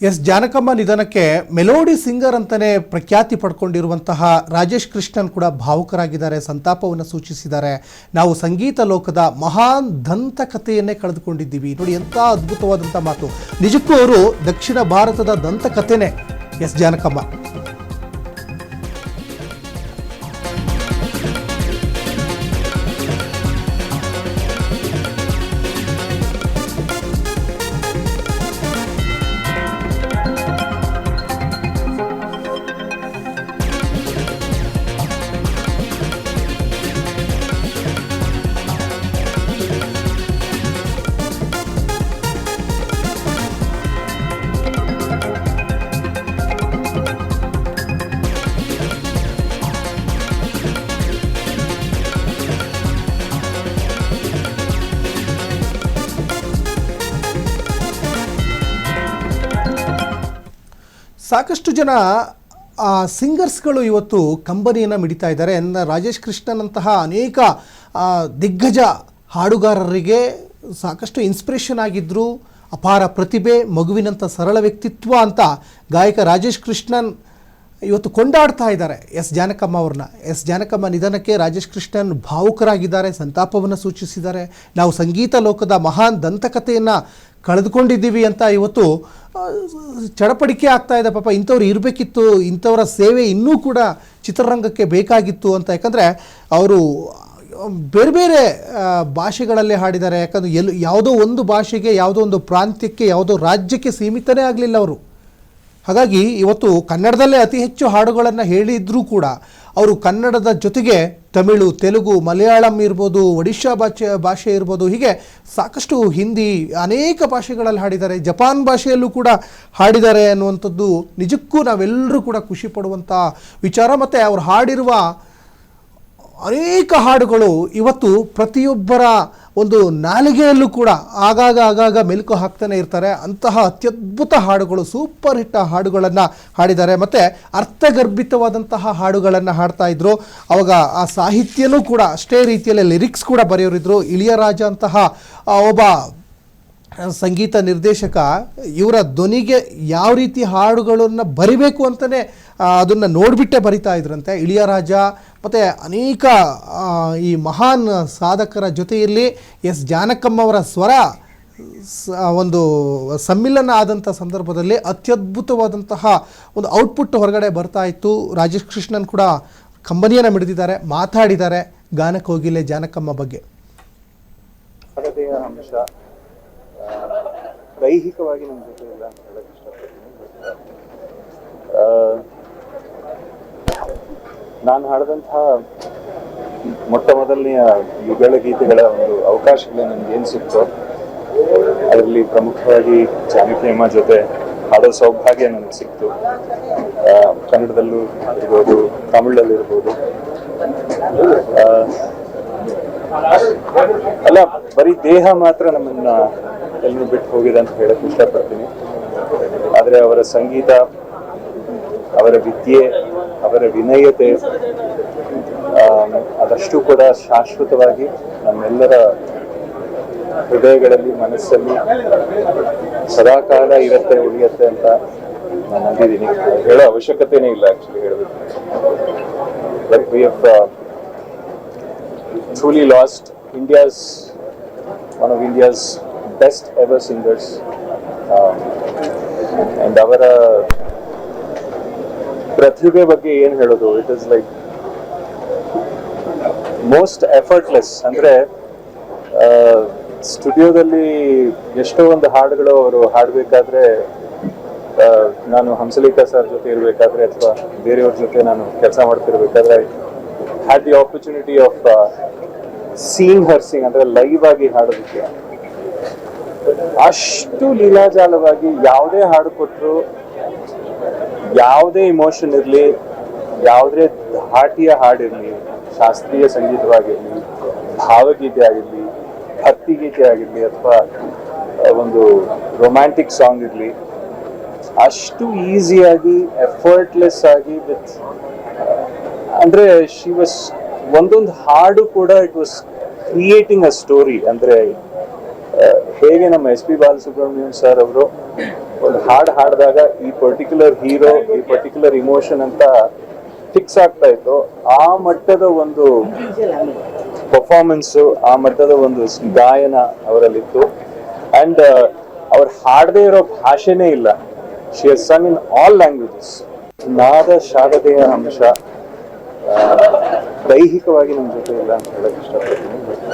S Janakamma ನಿಧನಕ್ಕೆ melody singer ಅಂತಲೇ ಪ್ರಖ್ಯಾತಿ ಪಡ್ಕೊಂಡಿರುವಂತಹ ರಾಜೇಶ್ ಕೃಷ್ಣನ್ ಕೂಡ ಭಾವುಕರಾಗಿದ್ದಾರೆ, ಸಂತಾಪವನ್ನು ಸೂಚಿಸಿದ್ದಾರೆ. ನಾವು ಸಂಗೀತ ಲೋಕದ ಮಹಾನ್ ದಂತಕಥೆಯನ್ನೇ ಕಳೆದುಕೊಂಡಿದ್ದೀವಿ. ನೋಡಿ ಎಂಥ ಅದ್ಭುತವಾದಂಥ ಮಾತು. ನಿಜಕ್ಕೂ ಅವರು ದಕ್ಷಿಣ ಭಾರತದ ದಂತಕಥೆನೇ ಎಸ್ ಜಾನಕಮ್ಮ. ಸಾಕಷ್ಟು ಜನ ಸಿಂಗರ್ಸ್ಗಳು ಇವತ್ತು ಕಂಬನಿಯನ್ನು ಮಿಡಿತಾ ಇದ್ದಾರೆ. ರಾಜೇಶ್ ಕೃಷ್ಣನ್ ಅಂತಹ ಅನೇಕ ದಿಗ್ಗಜ ಹಾಡುಗಾರರಿಗೆ ಸಾಕಷ್ಟು ಇನ್ಸ್ಪಿರೇಷನ್ ಆಗಿದ್ದರು. ಅಪಾರ ಪ್ರತಿಭೆ, ಮಗುವಿನಂಥ ಸರಳ ವ್ಯಕ್ತಿತ್ವ ಅಂತ ಗಾಯಕ ರಾಜೇಶ್ ಕೃಷ್ಣನ್ ಇವತ್ತು ಕೊಂಡಾಡ್ತಾ ಇದ್ದಾರೆ ಎಸ್ ಜಾನಕಮ್ಮ ಅವ್ರನ್ನ. ಎಸ್ ಜಾನಕಮ್ಮ ನಿಧನಕ್ಕೆ ರಾಜೇಶ್ ಕೃಷ್ಣನ್ ಭಾವುಕರಾಗಿದ್ದಾರೆ, ಸಂತಾಪವನ್ನು ಸೂಚಿಸಿದ್ದಾರೆ. ನಾವು ಸಂಗೀತ ಲೋಕದ ಮಹಾನ್ ದಂತಕಥೆಯನ್ನು ಕಳೆದುಕೊಂಡಿದ್ದೀವಿ ಅಂತ ಇವತ್ತು ಚಡಪಡಿಕೆ ಆಗ್ತಾ ಇದೆ. ಪಾಪ ಇಂಥವ್ರು ಇರಬೇಕಿತ್ತು, ಇಂಥವರ ಸೇವೆ ಇನ್ನೂ ಕೂಡ ಚಿತ್ರರಂಗಕ್ಕೆ ಬೇಕಾಗಿತ್ತು ಅಂತ. ಯಾಕಂದರೆ ಅವರು ಬೇರೆ ಬೇರೆ ಭಾಷೆಗಳಲ್ಲೇ ಹಾಡಿದ್ದಾರೆ. ಯಾಕಂದರೆ ಯಾವುದೋ ಒಂದು ಭಾಷೆಗೆ, ಯಾವುದೋ ಒಂದು ಪ್ರಾಂತ್ಯಕ್ಕೆ, ಯಾವುದೋ ರಾಜ್ಯಕ್ಕೆ ಸೀಮಿತನೇ ಆಗಲಿಲ್ಲ ಅವರು. ಹಾಗಾಗಿ ಇವತ್ತು ಕನ್ನಡದಲ್ಲೇ ಅತಿ ಹೆಚ್ಚು ಹಾಡುಗಳನ್ನು ಹೇಳಿದರೂ ಕೂಡ ಅವರು ಕನ್ನಡದ ಜೊತೆಗೆ ತಮಿಳು, ತೆಲುಗು, ಮಲಯಾಳಂ ಇರ್ಬೋದು, ಒಡಿಶಾ ಭಾಷೆ ಇರ್ಬೋದು, ಹೀಗೆ ಸಾಕಷ್ಟು ಹಿಂದಿ ಅನೇಕ ಭಾಷೆಗಳಲ್ಲಿ ಹಾಡಿದ್ದಾರೆ. ಜಪಾನ್ ಭಾಷೆಯಲ್ಲೂ ಕೂಡ ಹಾಡಿದ್ದಾರೆ ಅನ್ನುವಂಥದ್ದು ನಿಜಕ್ಕೂ ನಾವೆಲ್ಲರೂ ಕೂಡ ಖುಷಿ ಪಡುವಂಥ ವಿಚಾರ. ಮತ್ತು ಅವರು ಹಾಡಿರುವ ಅನೇಕ ಹಾಡುಗಳು ಇವತ್ತು ಪ್ರತಿಯೊಬ್ಬರ ಒಂದು ನಾಲಿಗೆಯಲ್ಲೂ ಕೂಡ ಆಗಾಗ ಮೆಲುಕು ಹಾಕ್ತಾನೆ ಇರ್ತಾರೆ. ಅಂತಹ ಅತ್ಯದ್ಭುತ ಹಾಡುಗಳು, ಸೂಪರ್ ಹಿಟ್ ಹಾಡುಗಳನ್ನು ಹಾಡಿದ್ದಾರೆ. ಮತ್ತು ಅರ್ಥಗರ್ಭಿತವಾದಂತಹ ಹಾಡುಗಳನ್ನು ಹಾಡ್ತಾ ಇದ್ರು. ಅವಾಗ ಆ ಸಾಹಿತ್ಯನೂ ಕೂಡ ಅಷ್ಟೇ ರೀತಿಯಲ್ಲಿ ಲಿರಿಕ್ಸ್ ಕೂಡ ಬರೆಯೋರಿದ್ರು. ಇಳಿಯರಾಜ ಅಂತಹ ಒಬ್ಬ ಸಂಗೀತ ನಿರ್ದೇಶಕ ಇವರ ಧ್ವನಿಗೆ ಯಾವ ರೀತಿ ಹಾಡುಗಳನ್ನು ಬರಿಬೇಕು ಅಂತಲೇ ಅದನ್ನು ನೋಡಿಬಿಟ್ಟೆ ಬರಿತಾ ಇದ್ರಂತೆ ಇಳಿಯರಾಜ. ಮತ್ತು ಅನೇಕ ಈ ಮಹಾನ್ ಸಾಧಕರ ಜೊತೆಯಲ್ಲಿ ಎಸ್ ಜಾನಕಮ್ಮ ಅವರ ಸ್ವರ ಒಂದು ಸಮ್ಮಿಲನ ಆದಂಥ ಸಂದರ್ಭದಲ್ಲಿ ಅತ್ಯದ್ಭುತವಾದಂತಹ ಒಂದು ಔಟ್ಪುಟ್ ಹೊರಗಡೆ ಬರ್ತಾ ಇತ್ತು. ರಾಜೇಶ್ ಕೃಷ್ಣನ್ ಕೂಡ ಕಂಬನಿಯನ್ನು ಮಿಡಿದಿದ್ದಾರೆ, ಮಾತಾಡಿದ್ದಾರೆ ಗಾನಕ್ಕೆ ಹೋಗಿಲ್ಲ ಜಾನಕಮ್ಮ ಬಗ್ಗೆ. ದೈಹಿಕವಾಗಿ ನಮ್ಮ ಜೊತೆ ಇಲ್ಲ ಅಂತ ಹೇಳಕ್ ಇಷ್ಟಪಡ್ತೀನಿ. ನಾನು ಹಾಡಿದಂತಹ ಮೊಟ್ಟ ಮೊದಲನೆಯ ಯುಗಳ ಗೀತೆಗಳ ಒಂದು ಅವಕಾಶಗಳು ನನಗೆ ಏನು ಸಿಕ್ತೋ ಅದರಲ್ಲಿ ಪ್ರಮುಖವಾಗಿ ಜಾನಕಿಯಮ್ಮ ಜೊತೆ ಹಾಡೋ ಸೌಭಾಗ್ಯ ನನಗೆ ಸಿಕ್ತು. ಕನ್ನಡದಲ್ಲೂ ಇರ್ಬೋದು, ತಮಿಳಲ್ಲಿರ್ಬೋದು. ಅಲ್ಲ, ಬರೀ ದೇಹ ಮಾತ್ರ ನಮ್ಮನ್ನ ಎಲ್ಲರೂ ಬಿಟ್ಟು ಹೋಗಿದೆ ಅಂತ ಹೇಳಕ್ ಇಷ್ಟಪಡ್ತೀನಿ. ಆದರೆ ಅವರ ಸಂಗೀತ, ಅವರ ವಿದ್ಯೆ, ಅವರ ವಿನಯತೆ ಅದಷ್ಟು ಕೂಡ ಶಾಶ್ವತವಾಗಿ ನಮ್ಮೆಲ್ಲರ ಹೃದಯಗಳಲ್ಲಿ, ಮನಸ್ಸಲ್ಲಿ ಸದಾಕಾಲ ಇರುತ್ತೆ, ಉಳಿಯುತ್ತೆ ಅಂತ ನಾನು ನಂಬಿದ್ದೀನಿ. ಹೇಳೋ ಅವಶ್ಯಕತೆನೇ ಇಲ್ಲ ಆಕ್ಚುಲಿ ಹೇಳಬೇಕು. But we have truly lost one of India's best ever singers, and ಅವರ ಪ್ರತಿಭೆ ಬಗ್ಗೆ ಏನು ಹೇಳೋದು, it is like most effortless. ಅಂದರೆ ಸ್ಟುಡಿಯೋದಲ್ಲಿ ಎಷ್ಟೋ ಒಂದು ಹಾಡುಗಳು ಅವರು ಹಾಡಬೇಕಾದ್ರೆ, ನಾನು ಹಂಸಲೇಖ ಸರ್ ಜೊತೆ ಇರಬೇಕಾದ್ರೆ ಅಥವಾ ಬೇರೆಯವ್ರ ಜೊತೆ ನಾನು ಕೆಲಸ ಮಾಡ್ತಿರ್ಬೇಕಾದ್ರೆ had the opportunity of seeing her sing, ಅಂದ್ರೆ ಲೈವ್ ಆಗಿ ಹಾಡೋದಕ್ಕೆ ಅಷ್ಟು ಲೀಲಾಜಾಲವಾಗಿ ಯಾವುದೇ ಹಾಡು ಕೊಟ್ಟರು, ಯಾವುದೇ ಇಮೋಷನ್ ಇರಲಿ, ಯಾವುದೇ ಧಾಟಿಯ ಹಾಡಿರಲಿ, ಶಾಸ್ತ್ರೀಯ ಸಂಗೀತವಾಗಿರಲಿ, ಭಾವಗೀತೆ ಆಗಿರಲಿ, ಭಕ್ತಿಗೀತೆ ಆಗಿರಲಿ, ಅಥವಾ ಒಂದು ರೊಮ್ಯಾಂಟಿಕ್ ಸಾಂಗ್ ಇರಲಿ, ಅಷ್ಟು ಈಸಿಯಾಗಿ ಎಫರ್ಟ್ಲೆಸ್ ಆಗಿ ವಿತ್ ಅಂದ್ರೆ ಶಿ ವಾಸ್ ಒಂದೊಂದು ಹಾಡು ಕೂಡ it was creating a story. ಅಂದ್ರೆ ಹೇಗೆ ನಮ್ಮ ಎಸ್ ಪಿ ಬಾಲಸುಬ್ರಹ್ಮಣ್ಯಂ ಸರ್ ಅವರು ಒಂದು ಹಾಡು ಹಾಡಿದಾಗ ಈ ಪರ್ಟಿಕ್ಯುಲರ್ ಹೀರೋ, ಈ ಪರ್ಟಿಕ್ಯುಲರ್ ಇಮೋಷನ್ ಅಂತ ಫಿಕ್ಸ್ ಆಗ್ತಾ ಇತ್ತು. ಆ ಮಟ್ಟದ ಒಂದು ಪರ್ಫಾರ್ಮೆನ್ಸು, ಆ ಮಟ್ಟದ ಒಂದು ಗಾಯನ ಅವರಲ್ಲಿತ್ತು. ಅಂಡ್ ಅವ್ರು ಹಾಡದೇ ಇರೋ ಭಾಷೆನೇ ಇಲ್ಲ. She has sun in all languages. ನಾದ ಶಾರದೆಯ ಅಂಶ ದೈಹಿಕವಾಗಿ ನಮ್ಮ ಜೊತೆ ಇಲ್ಲ ಅಂತ ಹೇಳಕ್ ಇಷ್ಟಪಡ್ತೀನಿ. ಬಟ್